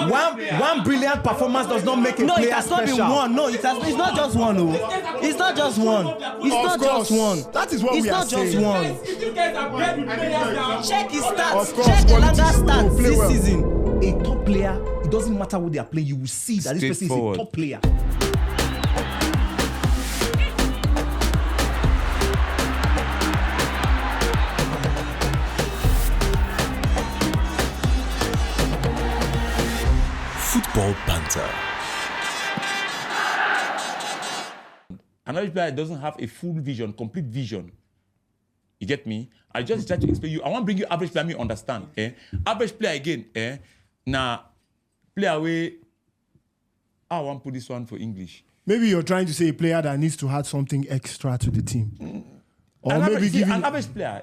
one brilliant performance does not make a player special. No, it has not been one. No, it's not just one. No, it's not just one. It's not just one. That is what we are saying. It's not just one. Check his stats. Check Elanga's stats this season. A top player, it doesn't matter what they are playing, you will see that this person is a top player. Football Banter. An average player doesn't have a full vision, complete vision. You get me? I just try to explain you. I want to bring you average player, me understand. Average player again. Now, play away. I want to put this one for English. Maybe you're trying to say a player that needs to add something extra to the team. Or an maybe average, giving... an average player,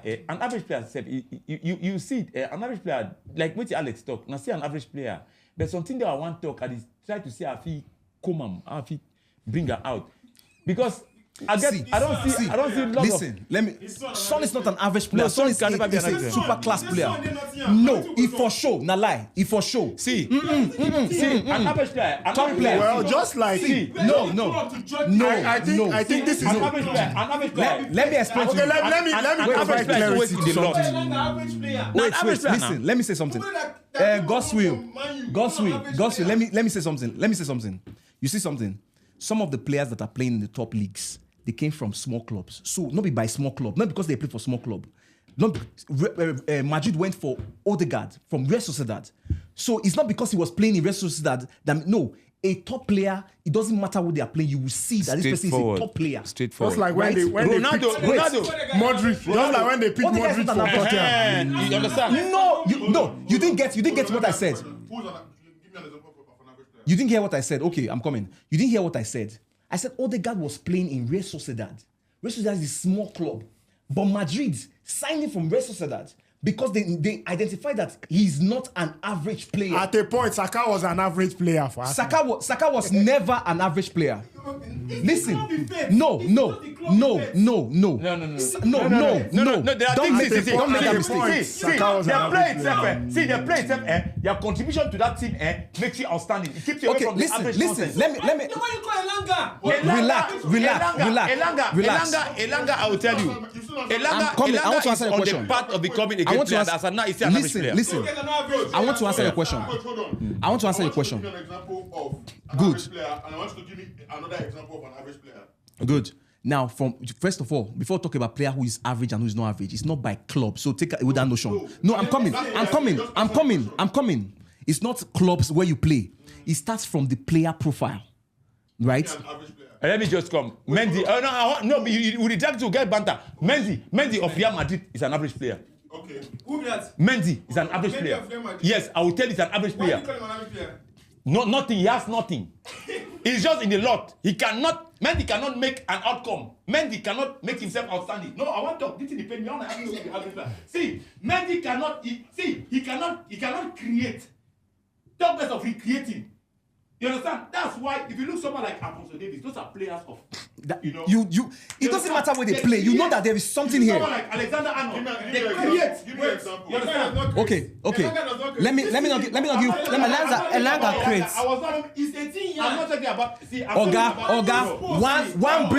you see it, an average player, like what Alex talk, now see an average player, there's something that I want to talk, I try to see how he come how he bring her out. Because I don't see Listen, Son is not an average player. Son is a super class player. No, he for sure. Nah lie, he for sure. See, an average player, top player. Well, just like... I think this is... An average player. Let me explain to you. Let me provide clarity to something. Wait, listen, let me say something. God's will. Let me say something. You see something? Some of the players that are playing in the top leagues, they came from small clubs. So, not be by small club, not because they play for small club. Madrid went for Odegaard from Real Sociedad. So, it's not because he was playing in Real Sociedad that, no, a top player, it doesn't matter what they are playing, you will see that this person is a top player. Straightforward. Just like when they picked Modric. Just like when they picked Modric from Tottenham. You understand? No, you didn't get what I said. You didn't hear what I said. Okay, I'm coming. You didn't hear what I said. I said Odegaard was playing in Real Sociedad. Real Sociedad is a small club. But Madrid signed him from Real Sociedad because they identified that he's not an average player. At a point, Saka was an average player for us. Saka was never an average player. Listen, no. Don't make that mistake. See, their play itself, their contribution to that team makes you outstanding. It keeps you away from the average nonsense. Let me. Relax. Elanga, I will tell you. Elanga is on the path of becoming a great player. That's not an average player. Listen. I want to answer your question. I want to answer your question. Give you an example of an Good. average player, and I want you to give me another example of an average player. Good. Now, first of all, before talking about player who is average and who is not average, it's not by club. So take it with that notion. No, I'm coming. It's not clubs where you play. It starts from the player profile, right? Let me just come. Mendy. You reject to get banter. Mendy of Real Madrid is an average player. Okay. Who that? Mendy is an average player. Yes, I will tell you he's an average player. Why do you call him an average player? No, nothing. He has nothing. He's just in the lot. Mendy cannot make an outcome. Mendy cannot make himself outstanding. No, I want to talk. This is the pain. See, Mendy cannot. He cannot create. Talk less of him creating. You understand? That's why if you look someone like Alphonso Davies, those are players of it doesn't matter where they play. You know that there is something here. Someone like Alexander Arnold, they create. Give me an example. You understand? Okay. Let me not give. Elanga creates. I was not. He's 18 years. I'm not talking about. See, Oga, one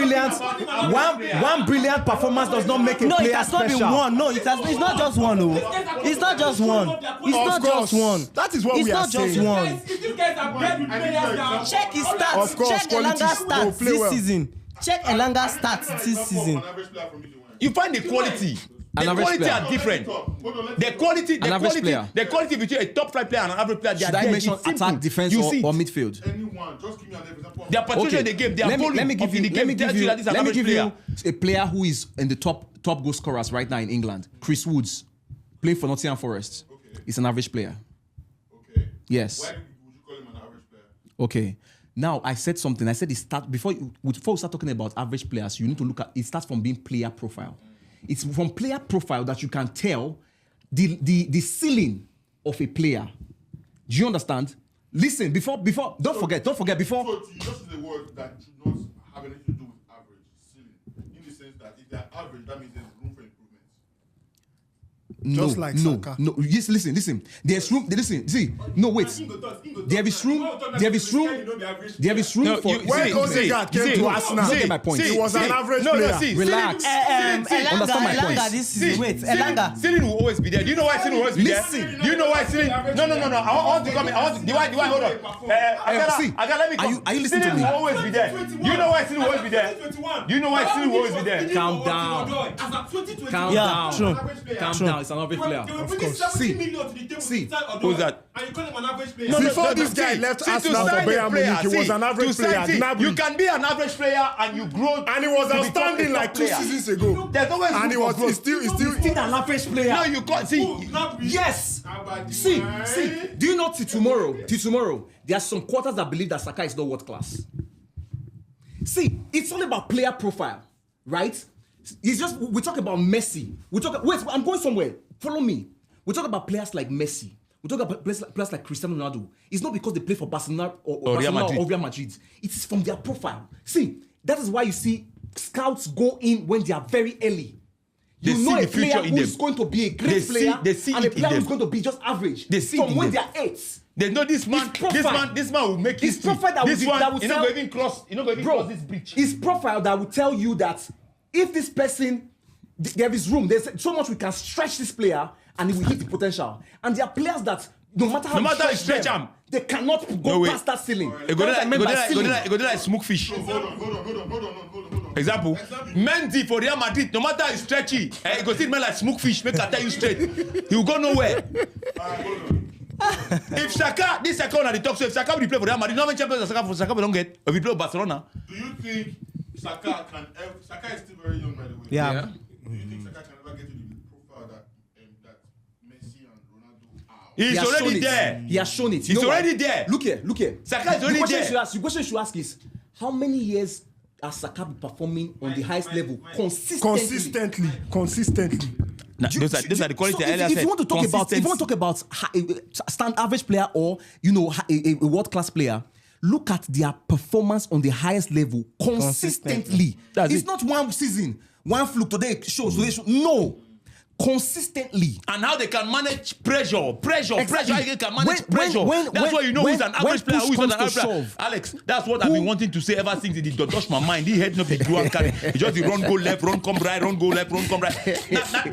brilliant performance does not make a player special. No, it has not been one. No, it's not just one. No, it's not just one. It's not just one. That is what we are saying. It's not just one. Check his stats. Check Elanga's stats this season. Check Elanga's stats this season. You find the quality. The quality are different. The quality between a top 5 player and an average player. Should I mention attack, defense, or midfield? Anyone, just give me an example. Their participation in the game, their volume. Let me give you a player who is in the top goal scorers right now in England. Chris Woods, playing for Nottingham Forest. Okay. He's an average player. Okay. Yes. Why would you call him an average player? Okay. Now I said something. I said before we start talking about average players, you need to look at it starts from being player profile. It's from player profile that you can tell the ceiling of a player. Do you understand? Listen, before don't forget before. So you just use a word that should not have anything to do with average, ceiling. In the sense that if they're average, that means there's room for improvement. Just like Saka. no. Yes, listen. There's room. Listen. See, no, wait. There is room for. When Odegaard came to Arsenal, get my point. He was an average player. Relax. Understand my point. Elanga this season. Wait, Elanga. Celine will always be there. Do you know why Celine will always be there? Listen. Do you know why Celine? No. I want to come in. Do I hold on? See, Let me come. are you listening to Celine me? will always be there. Do you know why Celine will always be there? Do you know why Celine will always be there? Calm down. Calm Yeah, down. true. Calm down. It's an average player. See, who's that? And you call him an average player. Before this guy left Arsenal for Bayern Munich, he was an average player. Gnabry. You can be an average player and you grow. And he was outstanding like 2 seasons ago. There's always And room for growth. he's still an average player. No, you can't see. Yes. See. Do you know till tomorrow, there are some quarters that believe that Saka is not world class. See, it's all about player profile, right? It's just we talk about Messi. Wait, I'm going somewhere. Follow me. We talk about players like Messi. We talk about players like Cristiano Ronaldo. It's not because they play for Barcelona or Real Madrid. It is from their profile. See, that is why you see scouts go in when they are very early. You know a player who is going to be a great player and a player who's going to be just average. They see from when they are 8. They know this man will make his profile that will tell you're not going to cross this bridge. His profile that will tell you that if this person there is room, there's so much we can stretch this player and he will hit the potential. And there are players that no matter how you stretch them, they cannot go past that ceiling. Go like smoke fish. Hold on. Example, Mendy for Real Madrid, no matter how stretchy, he go still like smoke fish, make I tell you straight. He will go nowhere. If Saka, this Saka on the talk, so if Saka will play for Real Madrid, no many champions Saka will don't get. If he play for Barcelona. Do you think Saka is still very young, by the way? Yeah. Do you think Saka can ever get to the profile that Messi and Ronaldo are? He's already there. He has shown it. He's already there. Look here. Saka is already there. The question you should ask is, how many years has Saka been performing on the highest level consistently? Those are the quality I earlier said. If you want to talk about a stand average player or a world class player, look at their performance on the highest level consistently. It's not one season, one fluke today shows. No. Consistently. And how they can manage pressure. Exactly. How they can manage pressure. That's why you know who's an average player, who's not an average player. Alex, that's what I've been wanting to say ever since it touched my mind. He had no big and carry. He just run, go left, run, come right, run, go left, run, come right.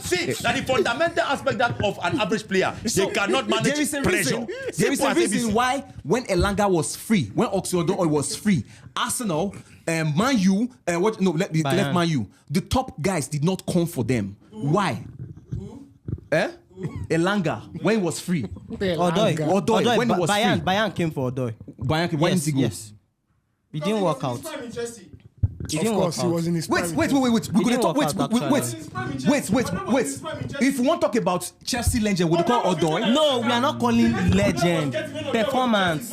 See, the fundamental aspect of an average player, they cannot manage pressure. There is a reason why when Elanga was free, when Oxlade was free, Arsenal, Man U, left Man U, the top guys did not come for them. Why? Elanga, when he was free. Odoi, when he was free. Bayern came for Odoi. Bayern came. When did he go? Yes. He didn't work out. He was in his prime. Wait. We're gonna talk. Wait. If we want to talk about Chelsea legend, would you call Odoi? No, we are not calling legend. Performance.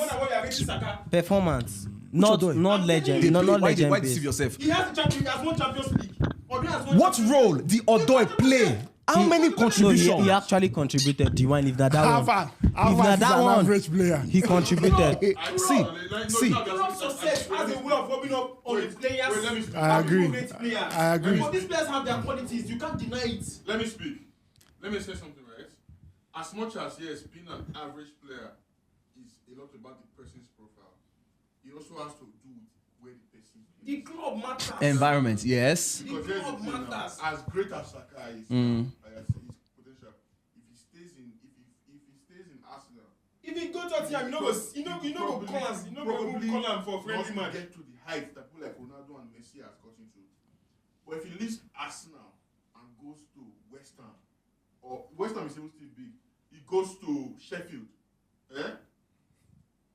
Not legend. Not legend. Why deceive yourself? He has won Champions League. What role did Odoi play? How many contributions? No, he actually contributed. D1, if that one. Harvard is an average player. He contributed. See. Success as a way of warming up on the players. I agree. But these players have their qualities. You can't deny it. Let me speak. Let me say something, right? As much as, yes, being an average player is a lot about the person's profile, it also has to do with where the person is. The club matters. Environment, yes. Because the club matters. As great as Saka is, his potential, if he stays in Arsenal, if he go to Tottenham, you know go call him for friendly match. Get to the height that people like Ronaldo and Messi has gotten to. But if he leaves Arsenal and goes to West Ham, or West Ham is still big, he goes to Sheffield,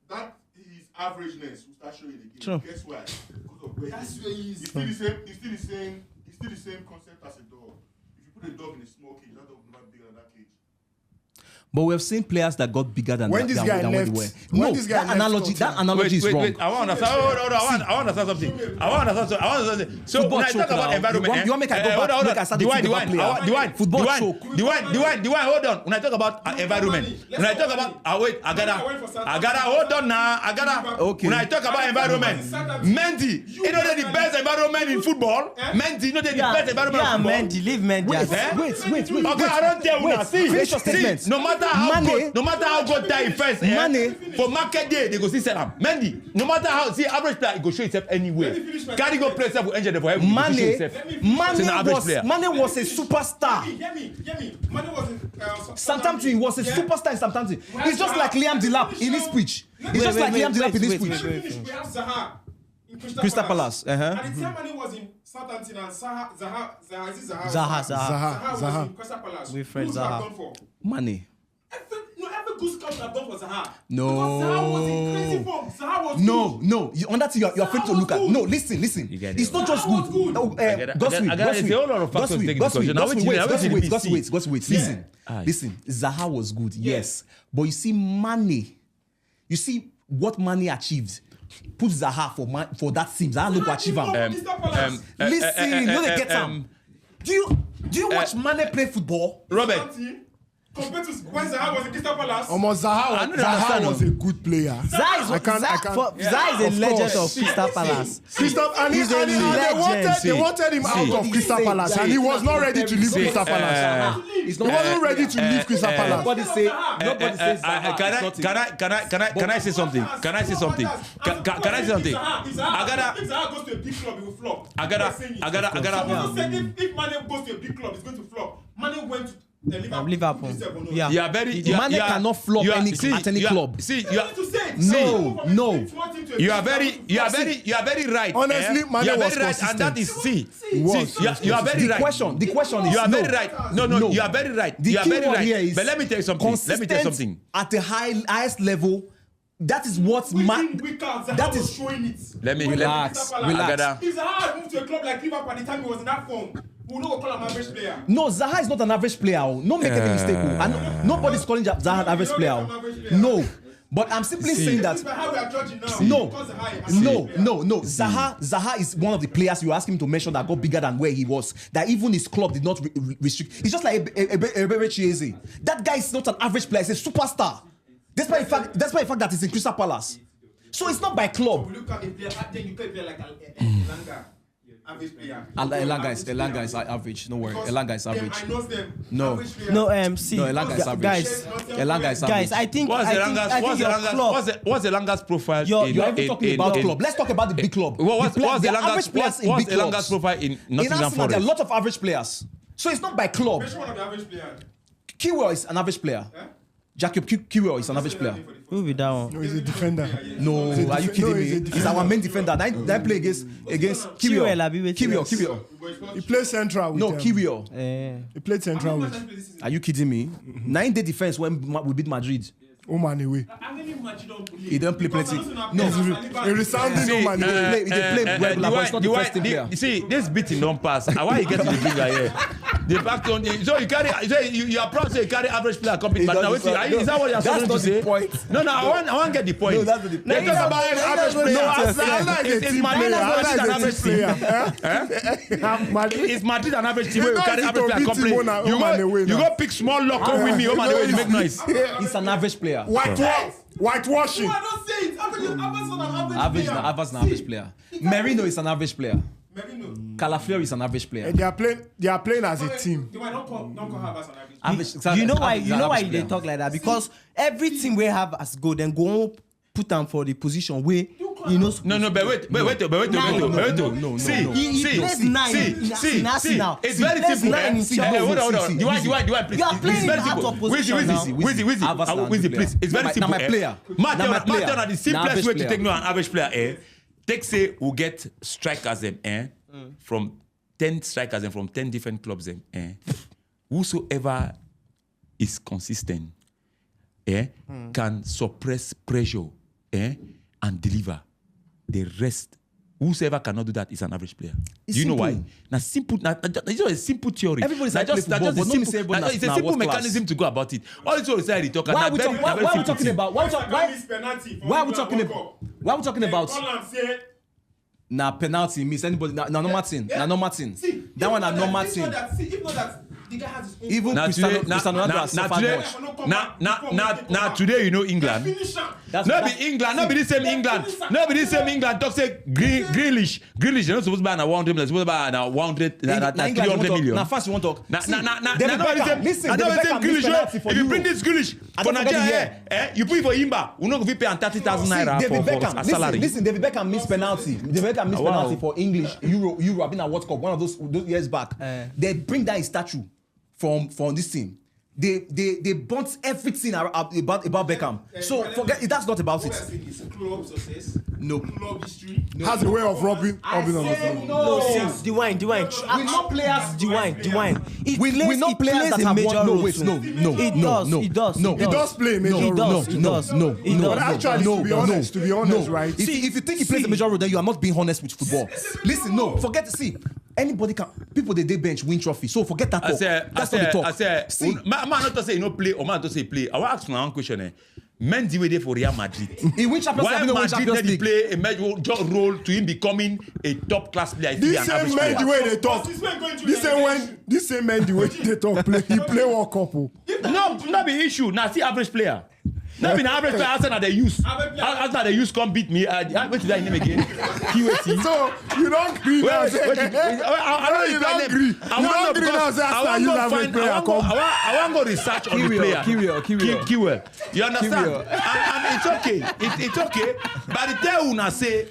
that his averageness will start showing again. True. Guess why? Because of where he's still the same concept as a dog. If you put a dog in a small cage, that dog will never be bigger than that cage. But we have seen players that got bigger than When this guy than left, when they were. when No, this guy that analogy is wrong. Wait. I want to understand. Hold on. I want to understand something. I want to understand something. So Football when I talk choke about now. environment, You want make I go back? Make I start to think about player. Divine. Football choke. Divine. Hold on. When I talk about environment, when I talk about I gotta hold on now. Okay. When I talk about environment, Mendy, you know the best environment in football. Mendy, you know the best environment in football. Mendy, leave Mendy. Wait. Okay, I don't tell you now. Finish your statement. No matter how good die first, for market day they go see sell him. Mendy, no matter how average player, he go show himself anywhere. Carry go play himself with engine for heaven. Mane was a superstar. Hear me. Mane was in Southampton, he was a superstar in Southampton. He's just like Liam Delap in his speech. He's just like Liam Delap in his speech. We have Zaha in Crystal Palace. And the time Mane was in Southampton and Zaha was in Crystal Palace. With Fred Who's that Zaha. done for? Mane. Every good scout have done for Zaha. No. Because Zaha was in crazy form. Zaha was No. On that you're afraid to look at. No, listen. It's not just Zaha was good. Listen. Zaha was good, yes. But you see, Mane. You see what Mane achieved. Put Zaha for that team. Zaha look achieve him. Listen, no they get him. Do you watch Mane play football? Robert. Compared to when Zaha was in Crystal Palace. Zaha was a good player. Zaha is a legend of Crystal Palace. They wanted him out of Crystal Palace, and he was not ready to leave Crystal Palace. He wasn't ready to leave Crystal Palace. Nobody says Can I say something? Can I say something? If Zaha goes to a big club, he will flop. I gotta. If Mane goes to a big club, he's going to flop. Mane went to Liverpool. Yeah. You are very. Mane cannot flop at any club. See, you are. No. You are very right. Honestly, Mane you are was very right, and that consistent. is you are very The right. question is You are no. very right. No, you are very right. The You are key very word here right. is But let me tell you something. At the highest level, that is what that is showing it. Relax. If Zaha moved to a club like Liverpool at the time he was in that form, we will not call him an average player. No, Zaha is not an average player. No make any mistake. And nobody's calling Zaha an average player. No. But I'm simply saying that. How we are judging now. No. Zaha is one of the players you ask him to mention that got bigger than where he was. That even his club did not restrict. He's just like Ebere Chieze. That guy is not an average player. He's a superstar. Despite the fact that he's in Crystal Palace. So it's not by club. Look at the player. Then you play like Elanga. Average player. Elanga is average. No worry. Elanga is average. I know them. No. See. No, Elanga is average. Elanga is average. Guys, I think What's Elanga's profile? You're even talking about club. Let's talk about the big club. What's Elanga's profile in Nottingham Forest? There are a lot of average players. So it's not by club. Which one of the average players? Kiwior is an average player. Jacob Kiwior is an average player. Who will be that one? No, he's a defender. No, are you kidding me? He's our main defender. That play against Kiwior. He plays central with them. Kiwior. He played central with. Are you kidding me? 9-day defense when we beat Madrid. Oman away. He don't play plenty. No, A resounding Oman away. he play regular, but it's not the first team player. You see, this beating don't pass. Why you get to the finger here? The fact on so you carry, you are proud to carry average player compete, but now is that what you're supposed to say? No, I want to get the point. No, that's not the point. Let's talk about average player. Is Madrid an average team where you carry average player compete? You go pick small locker with me, Oman away, you make noise. He's an average player. Whitewashing. I don't say it. Average is an average player. Merino is an average player. Merino. Calafiori is an average player. And they are playing as a team. Don't call her as an average player. You know why they talk like that? Because every team we have as go, then go put them for the position where you know. No, but wait. See, he plays 9 in Arsenal. It's very simple. Hold on. You want please. You are playing out of position now. Wizzy, please. It's very simple. My player. Martin are the simplest way to take no an average player. Take say we get strikers from 10 strikers and from 10 different clubs whosoever is consistent can suppress pressure and deliver. The rest whosoever cannot do that is an average player. It's Do you know why? simple. Now simple. It's just a simple theory. Everybody's Now like play football, but no me say everyone it's a simple mechanism to go about it. All this what say talk. Why are we talking about? Why are we talking about? Nah, penalty means anybody. Nah, no Martin. Nah, no Martin. That one, no Martin. If not that, the guy has his own. Even Cristiano Ronaldo has suffered much. Now today you know England. No be England. No be the same England. No be the same England. Talk say Grealish. They're not supposed to buy 100 million. They're supposed to buy 100, 300 million. Now first you want to talk. Listen, If you bring this Grealish for Nigeria, you put it for Imba, we not go pay 30,000 naira for salary. Listen, David Beckham missed penalty. David Beckham missed penalty for English Euro. I've been at World Cup one of those years back. They bring down his statue from this team. They burnt everything about Beckham. So forget it. That's not about it. It's a club success. No. Club history. Has a way of robbing on the field. No, since the wine. We not players. The wine. We not players that have won. No, wait, no. It does. He does play a major role. But actually, to be honest, right? See, if you think he plays a major role, then you are not being honest with football. Listen, no, forget. See, anybody can. People they bench win trophy. So forget that talk. That's not the talk. I say, see, man not to say you no play or man to say play. I will ask one question. Mendy were there for Real Madrid. He win Champions League. Why Madrid did play a major role to him becoming a top class player? This same Mendy way they talk. This same Mendy way they talk. He play World Cup. No, not be issue. Now see average player. Not be an average player. Arsenal they use. Arsenal they use come beat me. What's that name again? QAT. So you don't agree now? You don't agree. I want to go research on the player. Kiwiel. You understand? And it's okay. It's okay. By the time una say,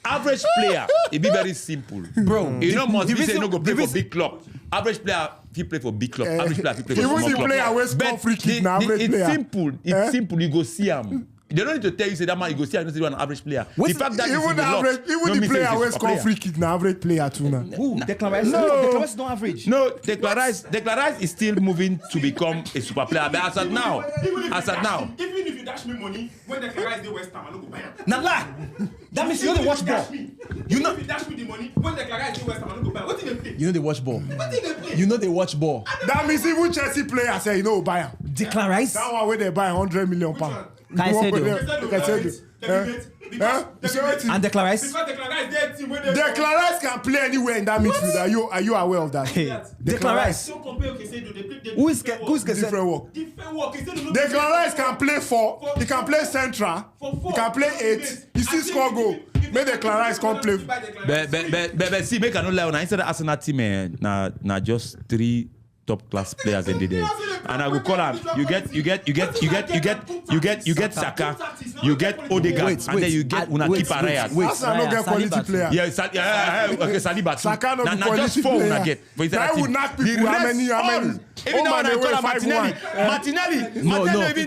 average player, it be very simple, bro. You know, must be say no go play for big club. Average player, he play for big club. Average player, he play for small club. Even the player always score free kick now. It's simple. It's simple. You go see him. They don't need to tell you say that man you go see him. You don't see an average player. The fact that even the player always score free kick now. Average player too now. Declan Rice don't average. No, Declan Rice is still moving to become a super player. But as at now, even if you dash me money when Declan Rice dey West Ham, I no go buy am. Now lie. That means you know they watch ball. You know if you dash me the money when Declan Rice dey West Ham, I no go buy am. What did they play? You know they watch ball. What did they play? You know they watch ball. That means even Chelsea player say you know buy him. Declan Rice. That one where they buy 100 million pounds. And Declan Rice. Declan Rice can play anywhere in that midfield. Are you aware of that? Declan Rice. Who is different work? Declan Rice can play 4. He can play central. He can play 8. He still score goal. Make Declan Rice come play. But see, make I no lie. Now instead of Arsenal team, na just 3 top class players in the day. And I will call him. You get Saka, you get Odegaard, and then you get una keep Raya. Saka no get quality player. Okay, Saliba. Saka no na just 4 una get. That would knock people. How many? Even now I call Martinelli.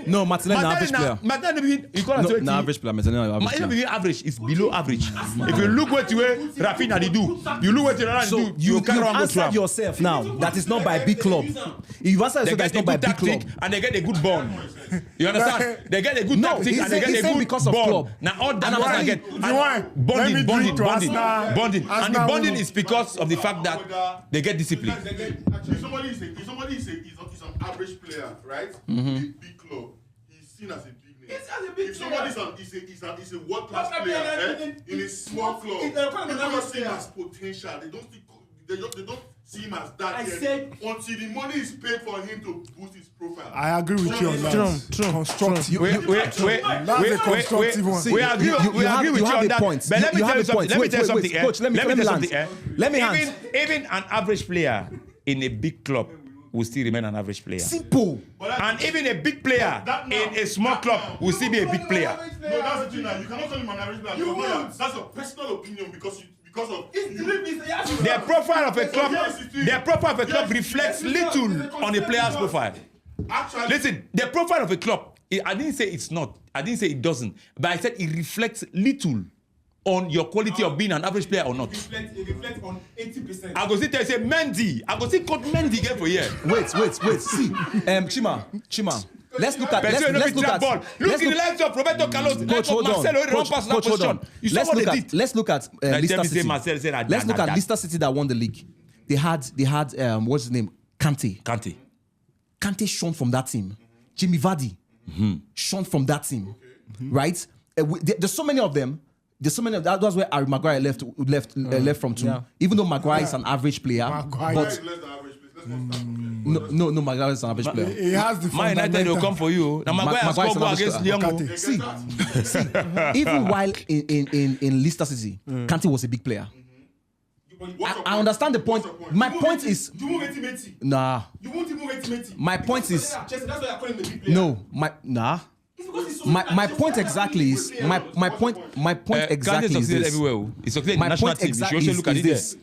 No, Martinelli average player. Martinelli, you call him average player. Martinelli average is below average. If you look what Rafinha they do, you look what Ronaldo do. You answered yourself now. That is not by big club. You answered yourself that is not by big club. And they get a good bond. You understand? They get a good tactic and they get a good bond. Now all that I get bonding. And the bonding is because of the fact that they get discipline. If somebody is an average player, right? Big club, he's seen as a big name. If somebody is a world class player in a small club, people don't see him as potential. They don't see him as that yet until the money is paid for him to boost his profile. I agree with you on that. Constructive. That's a constructive one. We agree with you on that. Point. But let me tell you something. Coach, let me tell you something. Even an average player in a big club will still remain an average player. Simple. And even a big player in a small club will still be a big player. No, that's the thing now. You cannot call him an average player. That's your personal opinion because of their profile of a club reflects little on a player's profile. Actually, listen, the profile of a club, I didn't say it's not. I didn't say it doesn't. But I said it reflects little on your quality of being an average player or not. It reflects on 80%. I go see tell you say Mendy. I go see Coach Mendy again for here. Wait. See, Chima. Let's look at Look at the likes of Roberto Carlos, the likes of hold on. Marcelo, he run past that Coach, hold position. on. You saw what they did. Let's look at Leicester City. Let's look at Leicester City that won the league. They had what's his name? Kante shone from that team. Jamie Vardy shone from that team. Right? There's so many of them. That's where Harry Maguire left from too. Yeah. Even though Maguire is an average player, but no, Maguire is an average player. He has the Man United will come for you. Now Maguire scored goal against Lyon. See, even while in Leicester City, Kante was a big player. I understand the point. My point is, nah. My point is, no. My point exactly is my point exactly is this. Everywhere. It's succeeded My national point team. exactly You should look at is it.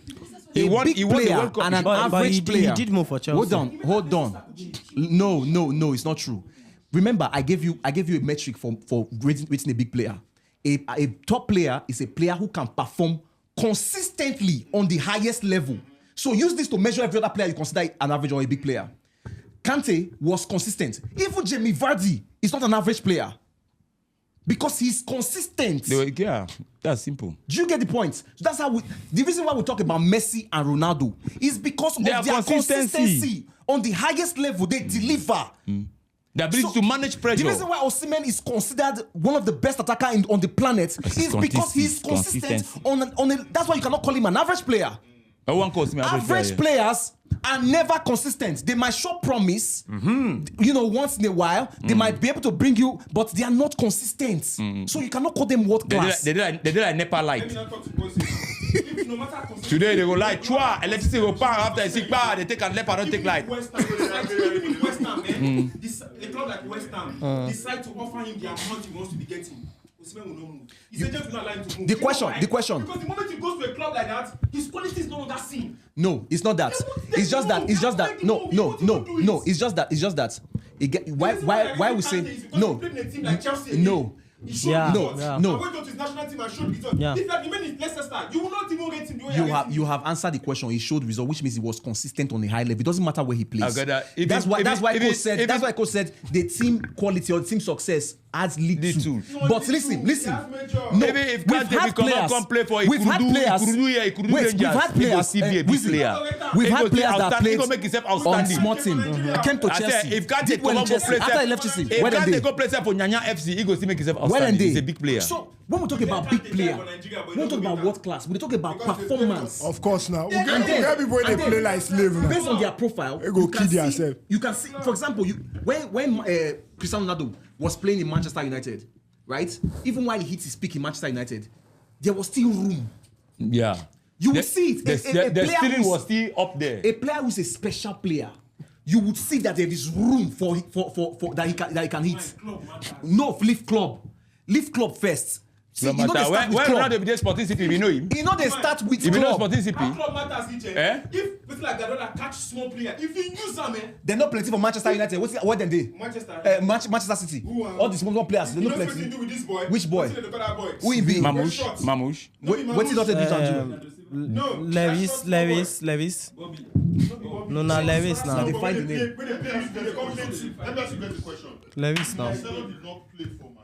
He won the World Cup and an average player. He did more for Chelsea. Hold on. No, it's not true. Remember, I gave you a metric for rating a big player. A top player is a player who can perform consistently on the highest level. So use this to measure every other player you consider an average or a big player. Kante was consistent. Even Jamie Vardy is not an average player because he's consistent. Yeah, that's simple. Do you get the point? So that's how the reason why we talk about Messi and Ronaldo is because of their consistency on the highest level. They deliver. The ability to manage pressure. The reason why Osimhen is considered one of the best attackers on the planet is because he's consistent that's why you cannot call him an average player. Average players are never consistent. They might show promise, once in a while. They might be able to bring you, but they are not consistent. So you cannot call them world class. They did like Nepal light. Today they go like, chua, electricity will power after they take a Nepal, don't take light. A club like West Ham decide to offer him the amount he wants to be getting. Osimhen will not move. His agent will not allow him to move. The question. Because the moment he goes to a club like that, his quality is no longer seen. No, it's not that. It's just that. No. It's just that. Why we say no? No. You have answered the question. He showed result, which means he was consistent on a high level. It doesn't matter where he plays. That's why coach said the team quality or the team success adds league to. But listen. No, if Kante come play for we've had players that played on small team. Came to Chelsea. If Kante after he left Chelsea, where they go play for Nyanya FC, he go still make himself outstanding. He's a big player. So when we talk about big player, we don't talk about world class. We talk about performance. Of course, now we get people they play like slave now. Based on their profile, go kill themselves. You can see, for example, when Cristiano Ronaldo was playing in Manchester United, right? Even while he hit his peak in Manchester United, there was still room. Yeah. You would see it. The ceiling was still up there. A player who's a special player, you would see that there is room for that he can hit. No, leave club first. See, no matter when Ronaldo be there Sporting CP, we know him. You know they start with club. You know Sporting CP. Club matters, If people like Gadola catch small player, if you use them, they're not plenty for Manchester United. What then they? Manchester City. All these small players, they're not plenty. What do with this boy? Which boy? Who he be? Mamouche. What he not do to No, Lewis. No, Lewis now. They find the name. Let me ask you guys a question. Lewis now. Marcelo did not play for Madrid.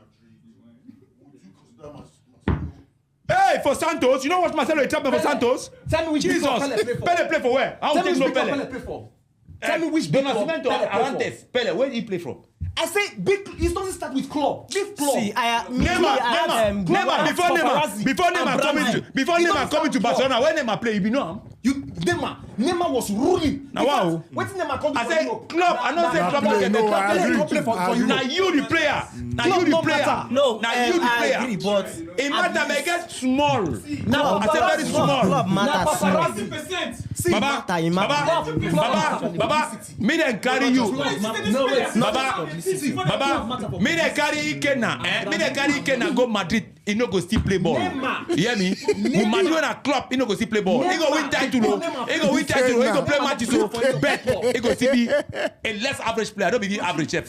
Would you consider Marcelo? Hey, for Santos, you know what Marcelo is talking for Santos? Tell me which Jesus. Pele play for where? I don't think no Pele. Tell me which big club Pele Arantes. Pele, where did he play from? I say big. It doesn't start with club. Big club. See, Neymar. Before Neymar coming to Barcelona, when Neymar play, you know him. Neymar was ruling. Now wow. What Neymar come to? I say club. I don't say club. Now you the player. Now you the player. No, now you the player. I agree, but it matter. Make it small. Now I say very small. Club matters. Baba, me then carry you. Baba, me they carry Ikena. Me they carry Ikena go Madrid. He no go still play ball. You hear me? Madrid when a club, he no go still play ball. He go win title. He go play matches. Bet. He go still be a less average player. Don't be the average chef.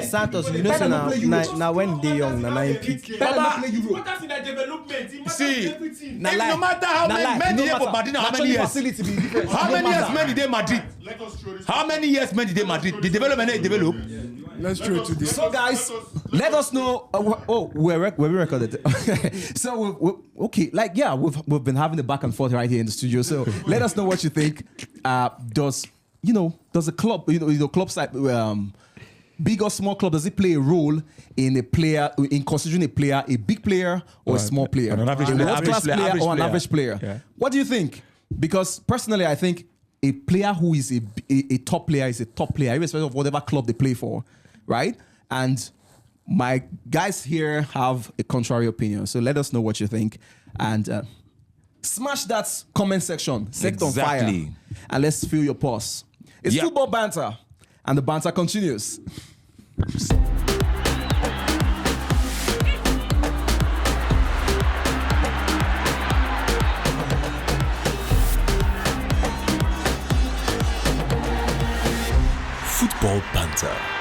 Santos, you know, so now when they young, now in peak. See, no matter how many years for Madrid, how many years? How many years men did they Madrid? How many years men did they Madrid? The development they develop. Let's throw it to the. So guys, let us know. We're recorded. So okay, like yeah, we've been having the back and forth right here in the studio. So let us know what you think. Does a club, club side, big or small club, does it play a role in considering a player a big player or a small player, an average a player, world-class player or an average player? Yeah. What do you think? Because personally, I think a player who is a top player is a top player, irrespective of whatever club they play for, right? And my guys here have a contrary opinion. So let us know what you think. And smash that comment section. Set it on fire. And let's feel your pulse. It's Football Banter. And the banter continues. Football Banter.